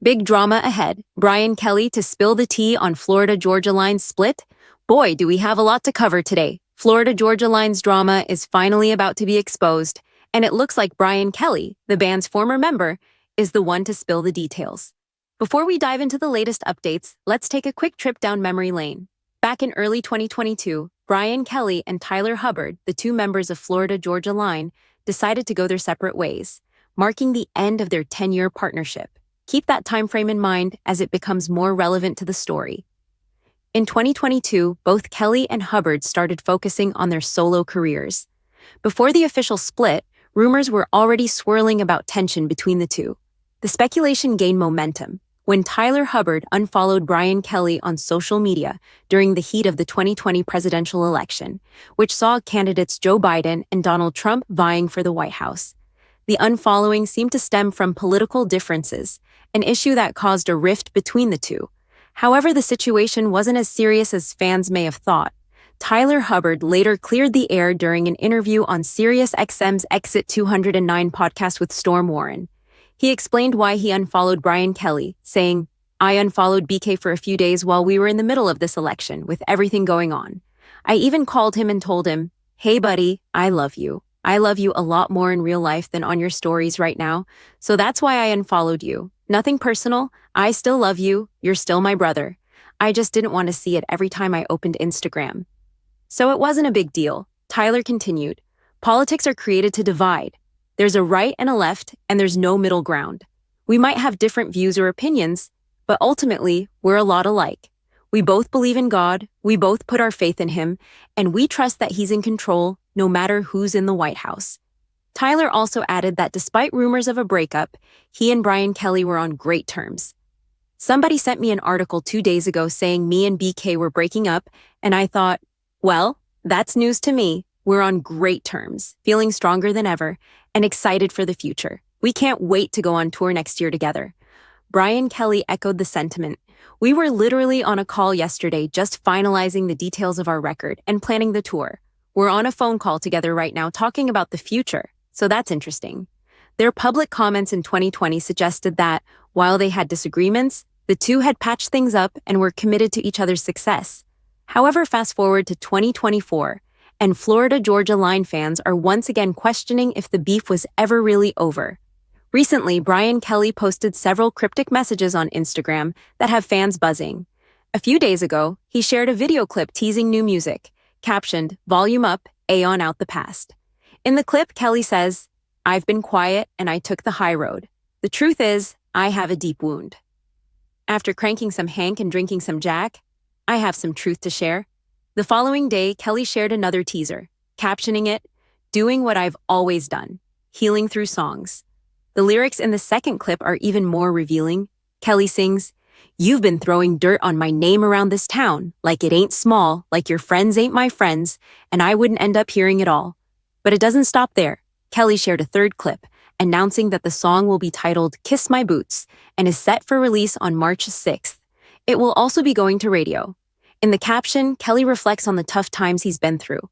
Big drama ahead. Brian Kelley to spill the tea on Florida-Georgia Line's split? Boy, do we have a lot to cover today. Florida-Georgia Line's drama is finally about to be exposed, and it looks like Brian Kelley, the band's former member, is the one to spill the details. Before we dive into the latest updates, let's take a quick trip down memory lane. Back in early 2022, Brian Kelley and Tyler Hubbard, the two members of Florida-Georgia Line, decided to go their separate ways, marking the end of their 10-year partnership. Keep that time frame in mind as it becomes more relevant to the story. In 2022, both Kelley and Hubbard started focusing on their solo careers. Before the official split, rumors were already swirling about tension between the two. The speculation gained momentum when Tyler Hubbard unfollowed Brian Kelley on social media during the heat of the 2020 presidential election, which saw candidates Joe Biden and Donald Trump vying for the White House. The unfollowing seemed to stem from political differences, an issue that caused a rift between the two. However, the situation wasn't as serious as fans may have thought. Tyler Hubbard later cleared the air during an interview on SiriusXM's Exit 209 podcast with Storm Warren. He explained why he unfollowed Brian Kelley, saying, "I unfollowed BK for a few days while we were in the middle of this election with everything going on. I even called him and told him, 'Hey buddy, I love you. I love you a lot more in real life than on your stories right now, so that's why I unfollowed you. Nothing personal, I still love you, you're still my brother. I just didn't want to see it every time I opened Instagram.'" So it wasn't a big deal. Tyler continued, "Politics are created to divide. There's a right and a left, and there's no middle ground. We might have different views or opinions, but ultimately, we're a lot alike. We both believe in God, we both put our faith in Him, and we trust that He's in control no matter who's in the White House." Tyler also added that despite rumors of a breakup, he and Brian Kelley were on great terms. "Somebody sent me an article 2 days ago saying me and BK were breaking up, and I thought, well, that's news to me. We're on great terms, feeling stronger than ever, and excited for the future. We can't wait to go on tour next year together." Brian Kelley echoed the sentiment. "We were literally on a call yesterday just finalizing the details of our record and planning the tour. We're on a phone call together right now talking about the future, so that's interesting." Their public comments in 2020 suggested that, while they had disagreements, the two had patched things up and were committed to each other's success. However, fast forward to 2024, and Florida-Georgia Line fans are once again questioning if the beef was ever really over. Recently, Brian Kelley posted several cryptic messages on Instagram that have fans buzzing. A few days ago, he shared a video clip teasing new music, captioned, "Volume up, Aeon out the past." In the clip, Kelley says, "I've been quiet and I took the high road. The truth is, I have a deep wound. After cranking some Hank and drinking some Jack, I have some truth to share." The following day, Kelley shared another teaser, captioning it, "Doing what I've always done, healing through songs." The lyrics in the second clip are even more revealing. Kelley sings, "You've been throwing dirt on my name around this town, like it ain't small, like your friends ain't my friends, and I wouldn't end up hearing it all." But it doesn't stop there. Kelley shared a third clip, announcing that the song will be titled "Kiss My Boots" and is set for release on March 6th. It will also be going to radio. In the caption, Kelley reflects on the tough times he's been through.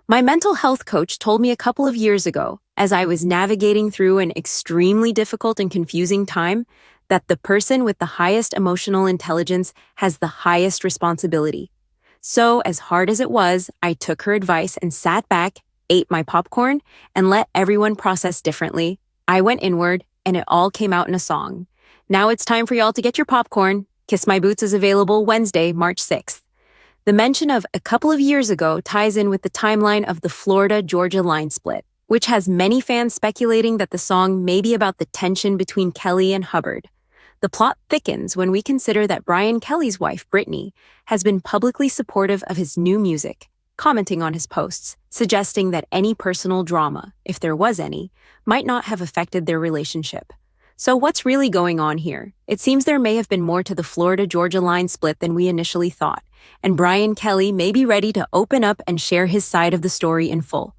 "My mental health coach told me a couple of years ago, as I was navigating through an extremely difficult and confusing time, that the person with the highest emotional intelligence has the highest responsibility. So, as hard as it was, I took her advice and sat back, ate my popcorn, and let everyone process differently. I went inward, and it all came out in a song. Now it's time for y'all to get your popcorn. Kiss My Boots is available Wednesday, March 6th. The mention of a couple of years ago ties in with the timeline of the Florida-Georgia Line split, which has many fans speculating that the song may be about the tension between Kelley and Hubbard. The plot thickens when we consider that Brian Kelley's wife, Brittany, has been publicly supportive of his new music, commenting on his posts, suggesting that any personal drama, if there was any, might not have affected their relationship. So what's really going on here? It seems there may have been more to the Florida-Georgia Line split than we initially thought, and Brian Kelley may be ready to open up and share his side of the story in full.